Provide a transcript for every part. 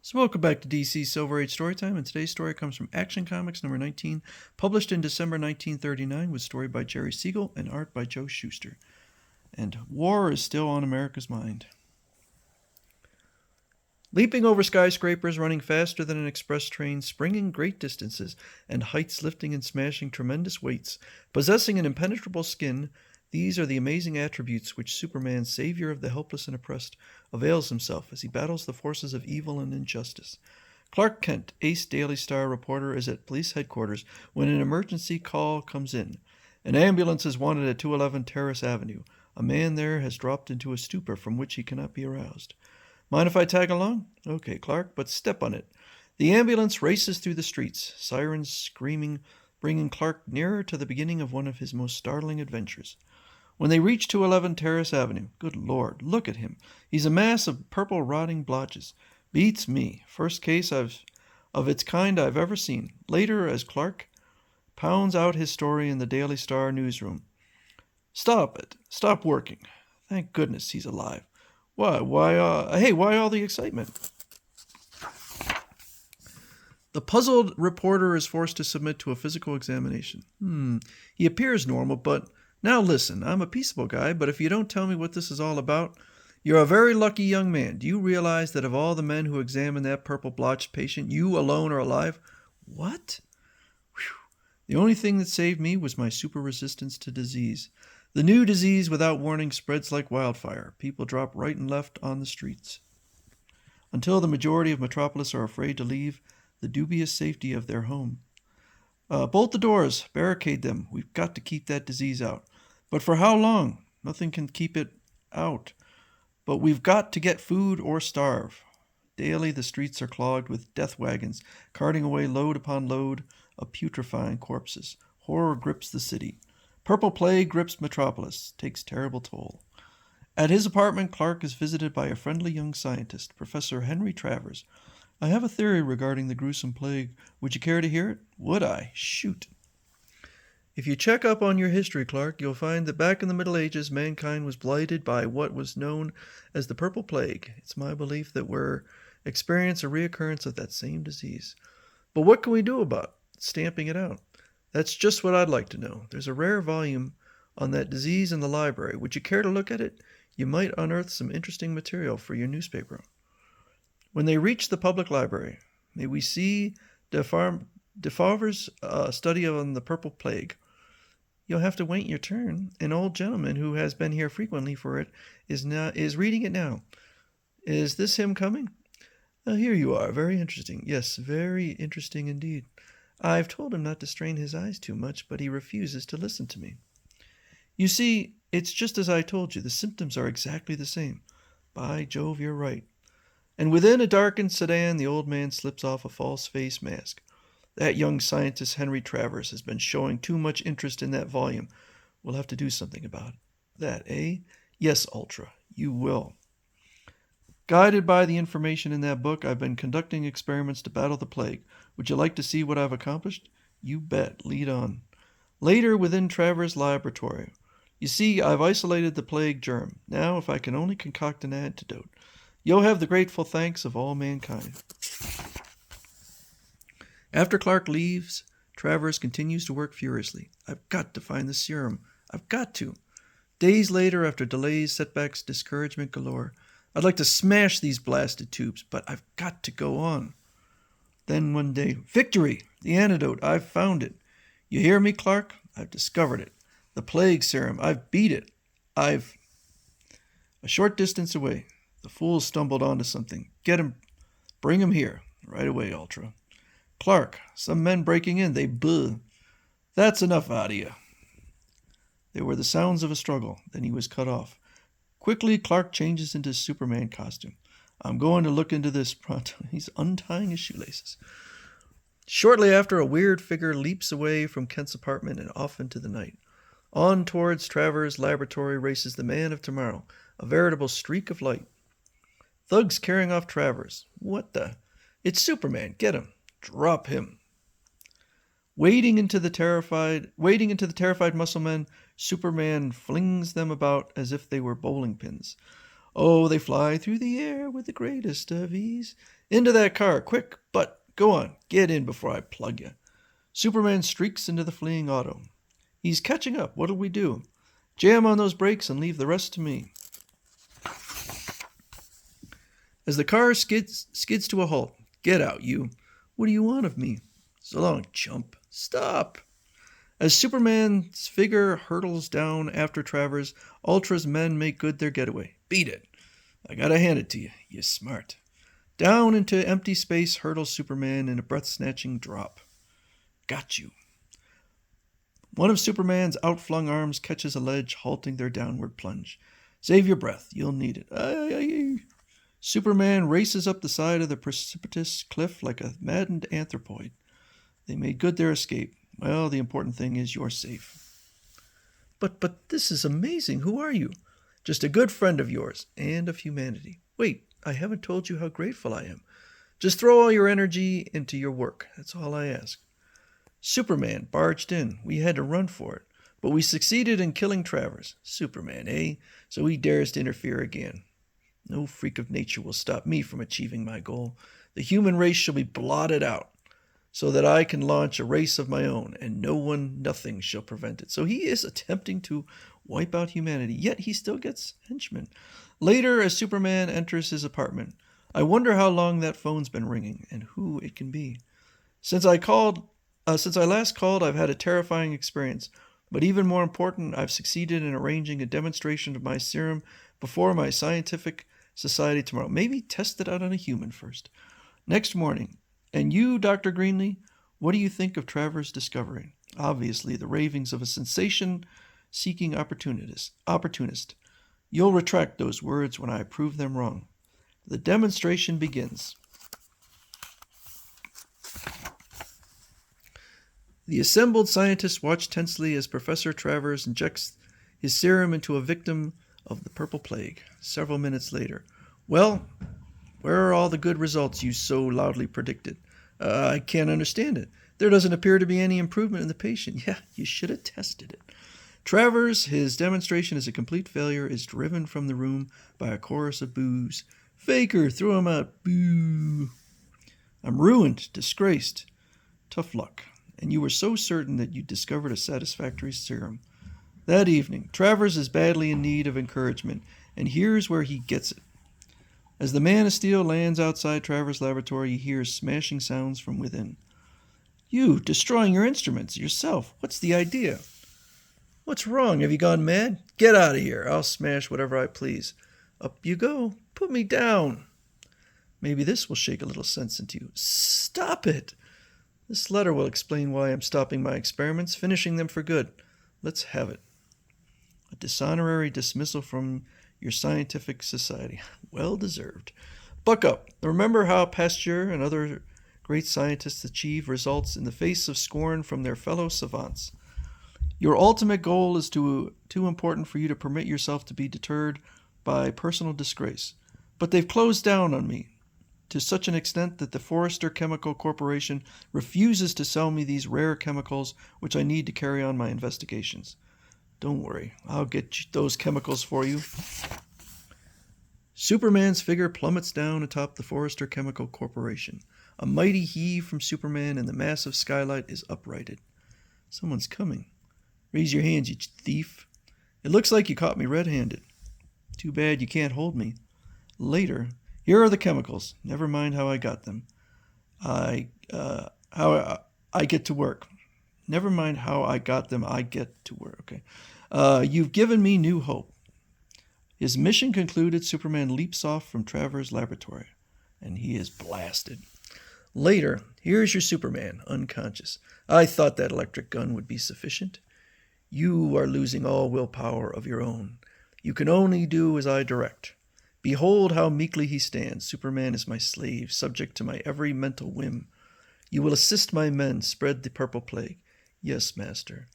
So welcome back to DC Silver Age Storytime, and today's story comes from Action Comics number 19, published in December 1939, with story by Jerry Siegel and art by Joe Shuster. And war is still on America's mind. Leaping over skyscrapers, running faster than an express train, springing great distances, and heights lifting and smashing tremendous weights, possessing an impenetrable skin, these are the amazing attributes which Superman, savior of the helpless and oppressed, avails himself as he battles the forces of evil and injustice. Clark Kent, ace Daily Star reporter, is at police headquarters when an emergency call comes in. An ambulance is wanted at 211 Terrace Avenue. A man there has dropped into a stupor from which he cannot be aroused. Mind if I tag along? Okay, Clark, but step on it. The ambulance races through the streets, sirens screaming, bringing Clark nearer to the beginning of one of his most startling adventures. When they reach 211 Terrace Avenue, good Lord, look at him. He's a mass of purple rotting blotches. Beats me. First case of its kind I've ever seen. Later, as Clark pounds out his story in the Daily Star newsroom. Stop it. Stop working. Thank goodness he's alive. Why all the excitement? The puzzled reporter is forced to submit to a physical examination. He appears normal, but now listen, I'm a peaceable guy, but if you don't tell me what this is all about, you're a very lucky young man. Do you realize that of all the men who examined that purple blotched patient, you alone are alive? What? Whew. The only thing that saved me was my super resistance to disease. The new disease, without warning, spreads like wildfire. People drop right and left on the streets. Until the majority of Metropolis are afraid to leave the dubious safety of their home. Bolt the doors, barricade them. We've got to keep that disease out. But for how long? Nothing can keep it out. But we've got to get food or starve. Daily the streets are clogged with death wagons, carting away load upon load of putrefying corpses. Horror grips the city. Purple plague grips Metropolis, takes terrible toll. At his apartment, Clark is visited by a friendly young scientist, Professor Henry Travers. I have a theory regarding the gruesome plague. Would you care to hear it? Would I? Shoot. If you check up on your history, Clark, you'll find that back in the Middle Ages, mankind was blighted by what was known as the Purple Plague. It's my belief that we're experiencing a reoccurrence of that same disease. But what can we do about stamping it out? That's just what I'd like to know. There's a rare volume on that disease in the library. Would you care to look at it? You might unearth some interesting material for your newspaper. When they reach the public library, may we see Defavre's study on the Purple Plague. You'll have to wait your turn. An old gentleman who has been here frequently for it is reading it now. Is this him coming? Here you are. Very interesting. Yes, very interesting indeed. I've told him not to strain his eyes too much, but he refuses to listen to me. You see, it's just as I told you. The symptoms are exactly the same. By Jove, you're right. And within a darkened sedan, the old man slips off a false face mask. That young scientist, Henry Travers, has been showing too much interest in that volume. We'll have to do something about that, eh? Yes, Ultra, you will. Guided by the information in that book, I've been conducting experiments to battle the plague. Would you like to see what I've accomplished? You bet. Lead on. Later, within Travers' laboratory. You see, I've isolated the plague germ. Now, if I can only concoct an antidote, you'll have the grateful thanks of all mankind. After Clark leaves, Travers continues to work furiously. I've got to find the serum. I've got to. Days later, after delays, setbacks, discouragement galore, I'd like to smash these blasted tubes, but I've got to go on. Then one day, victory! The antidote, I've found it. You hear me, Clark? I've discovered it. The plague serum, I've beat it. A short distance away, the fool stumbled onto something. Get him. Bring him here. Right away, Ultra. Clark, some men breaking in. They buh. That's enough out of you. There were the sounds of a struggle. Then he was cut off. Quickly, Clark changes into his Superman costume. I'm going to look into this pronto. He's untying his shoelaces. Shortly after, a weird figure leaps away from Kent's apartment and off into the night. On towards Travers' laboratory races the man of tomorrow, a veritable streak of light. Thugs carrying off Travers. What the? It's Superman. Get him. Drop him. Wading into the terrified muscle men, Superman flings them about as if they were bowling pins. Oh, they fly through the air with the greatest of ease. Into that car, quick, but go on, get in before I plug you. Superman streaks into the fleeing auto. He's catching up. What'll we do? Jam on those brakes and leave the rest to me. As the car skids to a halt, get out, you. What do you want of me? So long, chump. Stop. As Superman's figure hurtles down after Travers, Ultra's men make good their getaway. Beat it. I gotta hand it to you. You're smart. Down into empty space hurtles Superman in a breath-snatching drop. Got you. One of Superman's outflung arms catches a ledge, halting their downward plunge. Save your breath. You'll need it. Aye. Superman races up the side of the precipitous cliff like a maddened anthropoid. They made good their escape. Well, the important thing is you're safe. But this is amazing. Who are you? Just a good friend of yours and of humanity. Wait, I haven't told you how grateful I am. Just throw all your energy into your work. That's all I ask. Superman barged in. We had to run for it. But we succeeded in killing Travers. Superman, eh? So he dares to interfere again. No freak of nature will stop me from achieving my goal. The human race shall be blotted out, so that I can launch a race of my own, and nothing shall prevent it. So he is attempting to wipe out humanity, yet he still gets henchmen. Later, as Superman enters his apartment, I wonder how long that phone's been ringing, and who it can be. Since I last called, I've had a terrifying experience. But even more important, I've succeeded in arranging a demonstration of my serum before my scientific society tomorrow. Maybe test it out on a human first. Next morning. And you, Dr. Greenlee, what do you think of Travers' discovery? Obviously, the ravings of a sensation-seeking opportunist. You'll retract those words when I prove them wrong. The demonstration begins. The assembled scientists watch tensely as Professor Travers injects his serum into a victim of the purple plague. Several minutes later. Well, where are all the good results you so loudly predicted? I can't understand it. There doesn't appear to be any improvement in the patient. Yeah, you should have tested it. Travers, his demonstration is a complete failure, is driven from the room by a chorus of boos. Faker, throw him out. Boo. I'm ruined, disgraced. Tough luck. And you were so certain that you discovered a satisfactory serum. That evening, Travers is badly in need of encouragement, and here's where he gets it. As the Man of Steel lands outside Travers' laboratory, he hears smashing sounds from within. You, destroying your instruments, yourself. What's the idea? What's wrong? Have you gone mad? Get out of here. I'll smash whatever I please. Up you go. Put me down. Maybe this will shake a little sense into you. Stop it. This letter will explain why I'm stopping my experiments, finishing them for good. Let's have it. A dishonorary dismissal from your scientific society. Well deserved. Buck up. Remember how Pasteur and other great scientists achieve results in the face of scorn from their fellow savants. Your ultimate goal is too important for you to permit yourself to be deterred by personal disgrace. But they've closed down on me to such an extent that the Forrester Chemical Corporation refuses to sell me these rare chemicals which I need to carry on my investigations. Don't worry, I'll get those chemicals for you. Superman's figure plummets down atop the Forrester Chemical Corporation. A mighty heave from Superman and the massive skylight is uprighted. Someone's coming. Raise your hands, you thief. It looks like you caught me red-handed. Too bad you can't hold me. Later, here are the chemicals. Never mind how I got them. How I get to work. Never mind how I got them. I get to work. Okay. You've given me new hope. His mission concluded, Superman leaps off from Travers' laboratory, and he is blasted. Later, here's your Superman, unconscious. I thought that electric gun would be sufficient. You are losing all willpower of your own. You can only do as I direct. Behold how meekly he stands. Superman is my slave, subject to my every mental whim. You will assist my men spread the purple plague. Yes, master.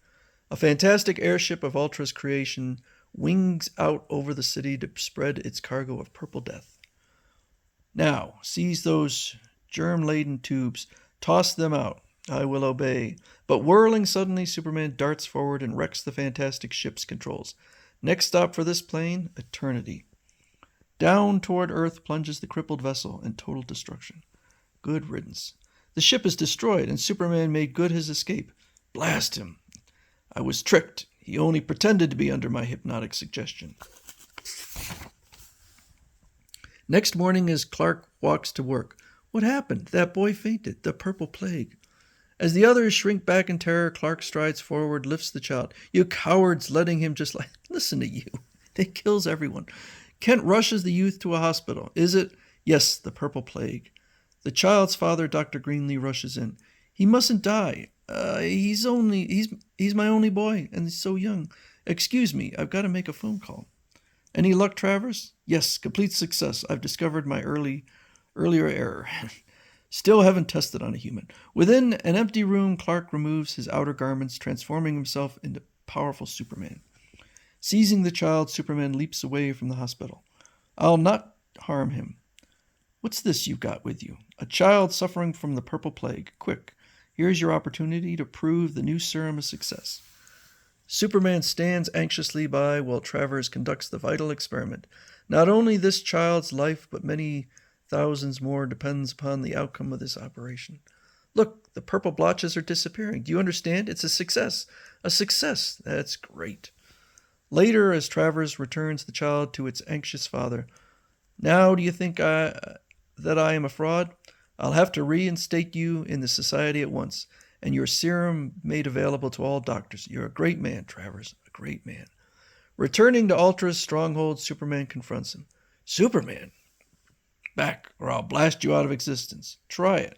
A fantastic airship of Ultra's creation wings out over the city to spread its cargo of purple death. Now, seize those germ-laden tubes. Toss them out. I will obey. But whirling suddenly, Superman darts forward and wrecks the fantastic ship's controls. Next stop for this plane, eternity. Down toward Earth plunges the crippled vessel in total destruction. Good riddance. The ship is destroyed, and Superman made good his escape. Blast him! I was tricked. He only pretended to be under my hypnotic suggestion. Next morning, as Clark walks to work, what happened? That boy fainted. The purple plague. As the others shrink back in terror, Clark strides forward, lifts the child. You cowards, letting him just like... Listen to you. It kills everyone. Kent rushes the youth to a hospital. Is it? Yes, the purple plague. The child's father, Dr. Greenlee, rushes in. He mustn't die. He's my only boy, and he's so young. Excuse me, I've got to make a phone call. Any luck, Travers? Yes, complete success. I've discovered my earlier error. Still haven't tested on a human. Within an empty room, Clark removes his outer garments, transforming himself into powerful Superman. Seizing the child, Superman leaps away from the hospital. I'll not harm him. What's this you've got with you? A child suffering from the purple plague. Quick, here's your opportunity to prove the new serum a success. Superman stands anxiously by while Travers conducts the vital experiment. Not only this child's life, but many thousands more depends upon the outcome of this operation. Look, the purple blotches are disappearing. Do you understand? It's a success. A success. That's great. Later, as Travers returns the child to its anxious father, now do you think that I am a fraud? I'll have to reinstate you in the society at once, and your serum made available to all doctors. You're a great man, Travers, a great man. Returning to Ultra's stronghold, Superman confronts him. Superman! Back, or I'll blast you out of existence. Try it.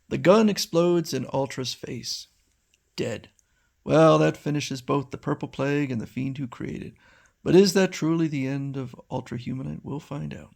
The gun explodes in Ultra's face. Dead. Well, that finishes both the purple plague and the fiend who created. But is that truly the end of Ultra Humanite? We'll find out.